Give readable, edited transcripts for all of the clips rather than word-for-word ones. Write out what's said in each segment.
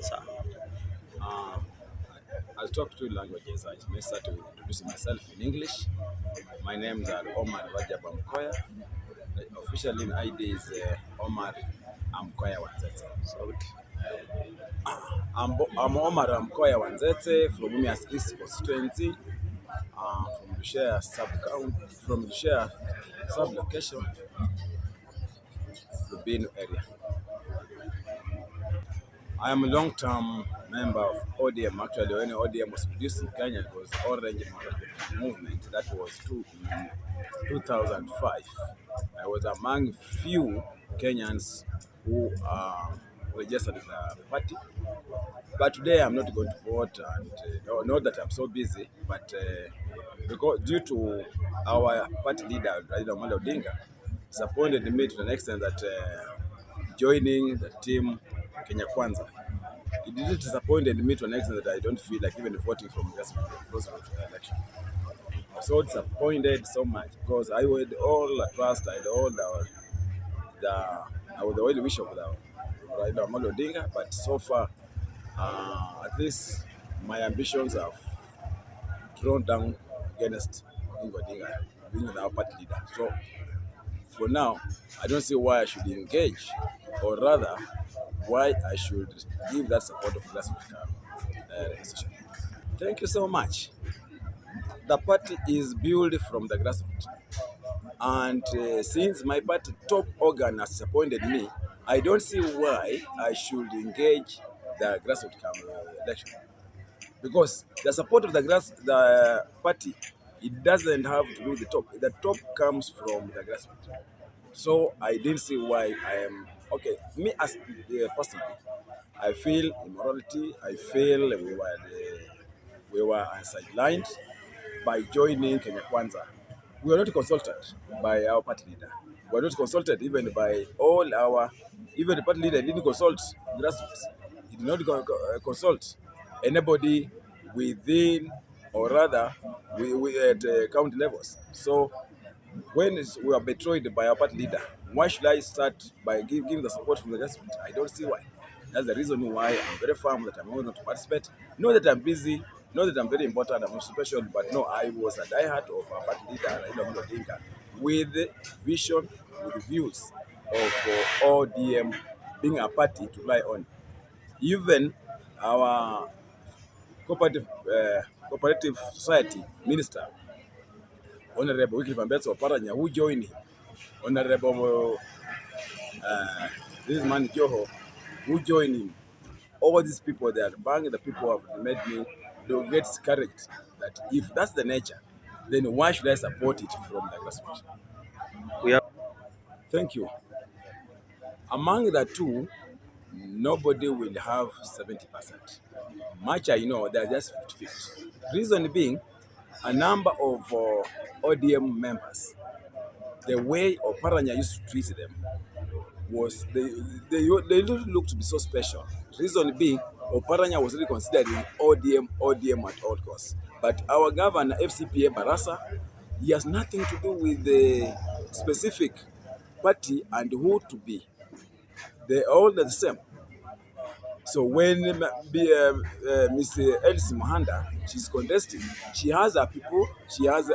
Sawa. I'll talk two languages. I may start with introducing myself in English. My name is Omar Amukoya. Officially in ID is Omar Amukoya Wanzete. I'm Omar Amukoya Wanzete from Umias East constituency, from the share sub-county, from the share sub-location, the Binu area. I am a long-term member of ODM. Actually, when ODM was produced in Kenya, it was Orange Movement. That was 2005. I was among few Kenyans who registered in the party. But today I'm not going to vote, and not that I'm so busy, but because due to our party leader, Raila Odinga, disappointed me to the extent that joining the team Kenya Kwanza. It didn't disappointed me to an extent that I don't feel like even voting from this election. I was so disappointed so much because I had all the trust, I had all I was the only wish of the Raila Odinga, but so far, at least my ambitions have thrown down against Odinga being our party leader. So for now, I don't see why I should engage, or rather, why I should give that support of grassroots organization. Thank you so much. The party is built from the grassroots. And since my party top organ has appointed me, I don't see why I should engage the grassroots election. Because the support of the party, it doesn't have to do with the top. The top comes from the grassroots. So I didn't see why I am okay. Me as personally, I feel immorality. I feel we were sidelined by joining Kenya Kwanza. We were not consulted by our party leader. We were not consulted even by even the party leader didn't consult grassroots. He did not consult anybody within, or rather, we at county levels. So when we are betrayed by our party leader, why should I start by giving the support from the grassroots? I don't see why. That's the reason why I'm very firm that I'm not to participate. Not that I'm busy, not that I'm very important, I'm special, but no, I was a diehard of our party leader, Raila Odinga, with vision, with views of ODM being a party to rely on. Even our cooperative society minister, Honorable Oparanya, who joined him, Honorable this man Joho, who joined him. All these people, they are banging the people who have made me to get discouraged that if that's the nature, then why should I support it from the grassroots? Thank you. Among the two, nobody will have 70%. Much I know, they're just 50-50. Reason being, a number of ODM members, the way Oparanya used to treat them was they looked to be so special. Reason being, Oparanya was really considering ODM at all costs. But our governor, FCPA Barasa, he has nothing to do with the specific party and who to be. They all the same. So when Ms. Elsie Mohanda, she's contesting, she has her people, she has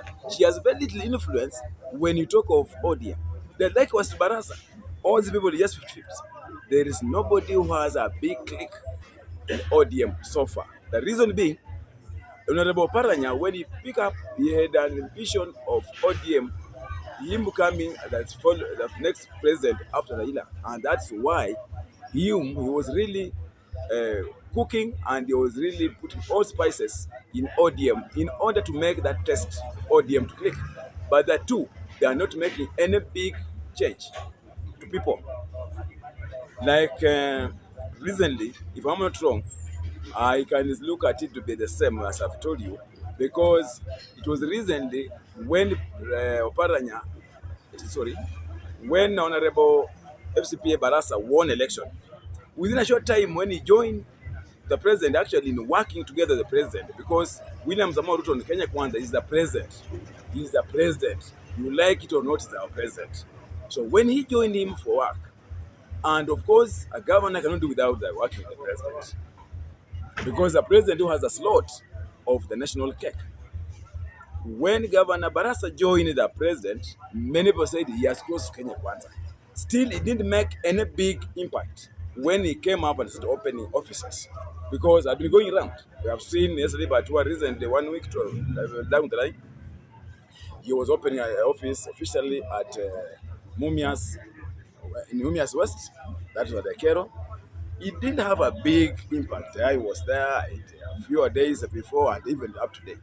very little influence when you talk of ODM. The like was to Barasa. All these people are just 50-50. There is nobody who has a big clique in ODM so far. The reason being, Honorable Paranya, when he picked up, he had an vision of ODM, him becoming the next president after Raila. And that's why he was really cooking, and he was really putting all spices in ODM in order to make that test ODM to click. But the two, they are not making any big change to people. Like recently, if I'm not wrong, I can look at it to be the same as I've told you, because it was recently when when Honorable FCPA Barasa won election. Within a short time, when he joined the president, actually in working together the president, because William Samoei Ruto in Kenya Kwanza is the president. He is the president. You like it or not, he's our president. So when he joined him for work, and of course, a governor cannot do without the working of the president. because the president who has a slot of the national cake. When Governor Barasa joined the president, many people said he has closed Kenya Kwanza. Still, it didn't make any big impact when he came up and started opening offices. Because I've been going around. We have seen yesterday, but recently, 1 week down the line, he was opening an office officially at Mumias, in Mumias West. That was the Kero. It didn't have a big impact. I was there a few days before and even up to date.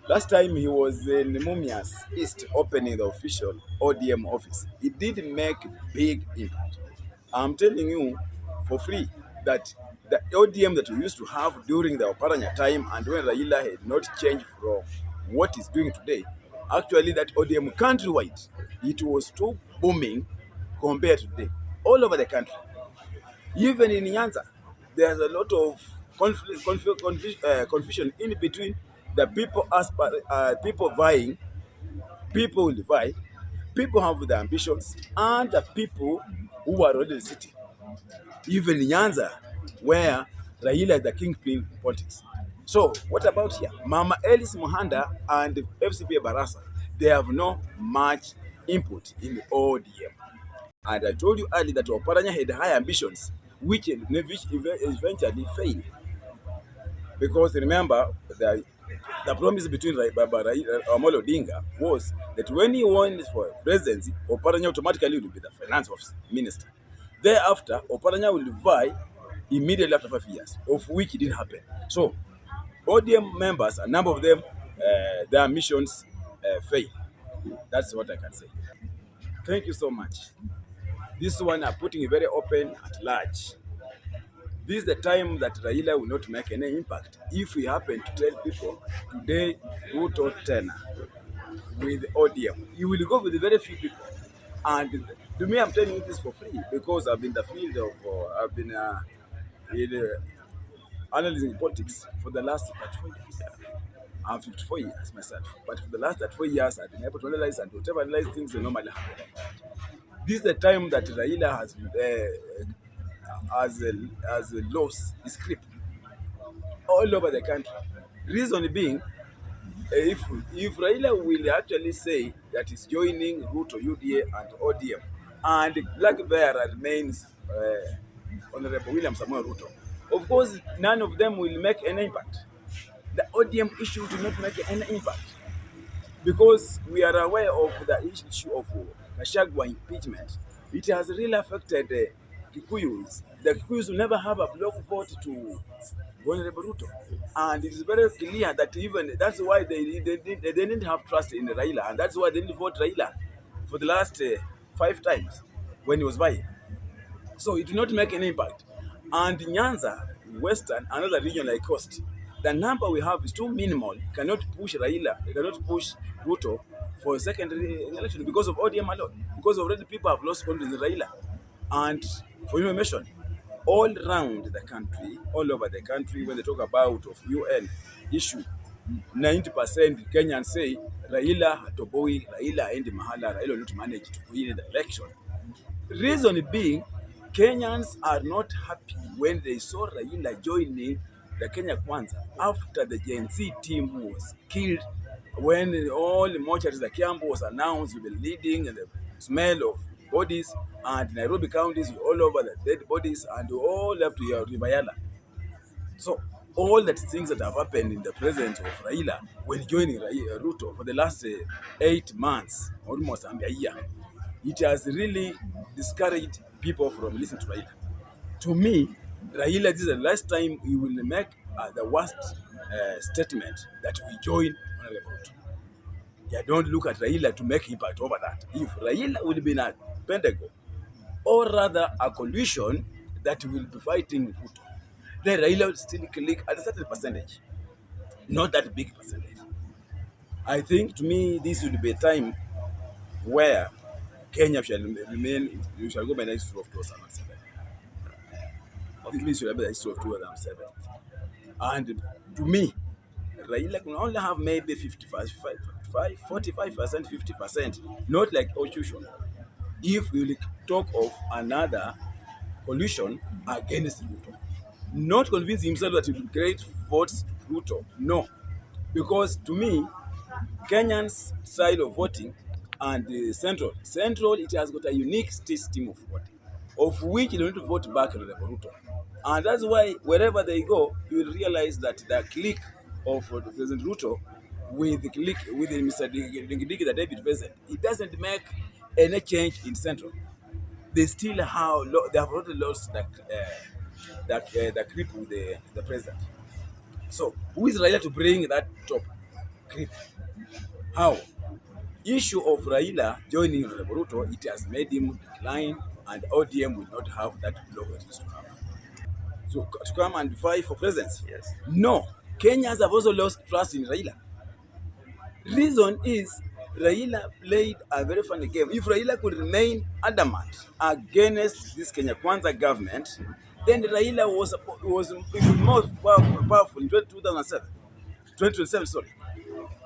Last time he was in Mumias East opening the official ODM office. It didn't make big impact. I'm telling you for free that the ODM that we used to have during the Oparanya time and when Raila had not changed from what he's doing today, actually that ODM countrywide, it was too booming compared to today. All over the country. Even in Nyanza, there's a lot of confusion in between the people people vying, people will vie, people have the ambitions, and the people who are already in the city. Even in Nyanza, where Raila is the kingpin in politics. So, what about here? Mama Elis Muhanda and FCPA Barasa, they have no much input in the ODM. And I told you earlier that Oparanya had high ambitions, which eventually failed. Because remember, the promise between Omar Odinga was that when he won for presidency, Oparanya automatically will be the finance minister. Thereafter, Oparanya will vie immediately after 5 years, of which it didn't happen. So, ODM members, a number of them, their missions failed. That's what I can say. Thank you so much. This one are putting it very open at large. This is the time that Raila will not make any impact. If we happen to tell people today Ruto Tena with ODM, you will go with very few people. And to me, I'm telling you this for free because I've been in the field of, I've been analyzing politics for the last 34 years. I'm 54 years myself, but for the last 34 years, I've been able to analyze and whatever analyze things that normally happen like that. This is the time that Raila has lost his grip all over the country. Reason being, if Raila will actually say that he's joining Ruto, UDA, and ODM, and Black Bear remains Honorable William Samuel Ruto, of course, none of them will make any impact. The ODM issue will not make any impact because we are aware of the issue of Gachagua impeachment. It has really affected Kikuyus. The Kikuyus will never have a block vote to Honorable Ruto. And it is very clear that even that's why they didn't have trust in Raila, and that's why they didn't vote Raila for the last 5 times when he was vying. So it will not make any impact. And Nyanza, Western, another region like Coast, the number we have is too minimal. Cannot push Raila, cannot push Ruto for a secondary election because of ODM alone. Because already people have lost confidence in Raila. And for information, all around the country, all over the country, when they talk about of UN issue, 90% Kenyans say Raila hatoboi, Raila endi mahala, Raila not manage to win the election. Reason being, Kenyans are not happy when they saw Raila joining the Kenya Kwanza after the Gen Z team was killed, when all the mortuaries, the Kiambu was announced with the leading and the smell of bodies, and Nairobi counties all over the dead bodies, and all left to Ribayala. So all the things that have happened in the presence of Raila when joining Ruto for the last 8 months, almost a year, it has really discouraged people from listening to Raila. To me, Raila, this is the last time he will make the worst statement that we join Honorable Ruto. Yeah, don't look at Raila to make impact over that. If Raila will be in a Pentagon, or rather a coalition that will be fighting Ruto, then Raila will still click at a certain percentage, not that big percentage. I think to me this would be a time where Kenya shall remain, you shall go by the history of 2007. At least you have the history of 2007. And to me, Raila can only have maybe 45%, 50%, not like usual. If we talk of another coalition against Ruto. not convincing himself that he will create votes Ruto. No, because to me, Kenyans' style of voting and the central, it has got a unique system of voting, of which you need to vote back on the Ruto. And that's why wherever they go, you will realize that the clique of President Ruto with the clique with Mr. Dingidiki, the deputy president, it doesn't make any change in central. They still have they have already lost the grip with the president. So who is Raila to bring that top grip? How? Issue of Raila joining Ruto, it has made him decline, and ODM will not have that block that it used to have. So to come and fight for presidency? Yes. No. Kenyans have also lost trust in Raila. Reason is Raila played a very funny game. If Raila could remain adamant against this Kenya Kwanza government, then Raila was even more powerful in 2007. 2027, sorry.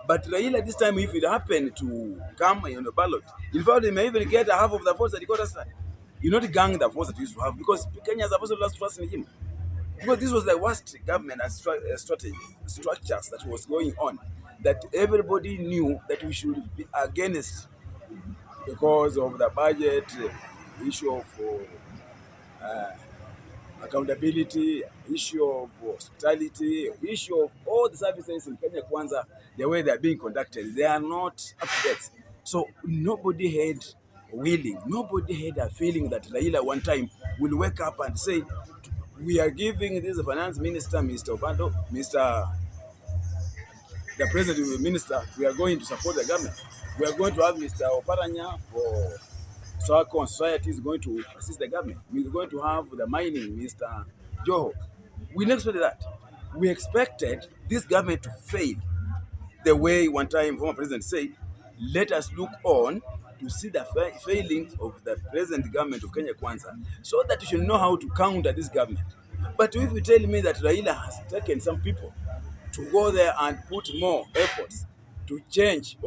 But Raila this time, if it happened to come on the ballot, in fact, he may even get a half of the votes that he got last time. You not gang the votes that he used to have, because Kenyans have also lost trust in him. Because this was the worst government and structures that was going on, that everybody knew that we should be against because of the budget, issue of accountability, issue of hospitality, issue of all the services in Kenya Kwanza, the way they are being conducted, they are not up to date. So nobody had a feeling that Raila one time will wake up and say, we are giving this finance minister, Mr. Obando, the president minister, we are going to support the government. We are going to have Mr. Oparanya for Sako and Society is going to assist the government. We're going to have the mining, Mr. Joho. We never expected that. We expected this government to fail the way one time former president said, let us look on to see the failings of the present government of Kenya Kwanza, so that we should know how to counter this government. But if you tell me that Raila has taken some people to go there and put more efforts to change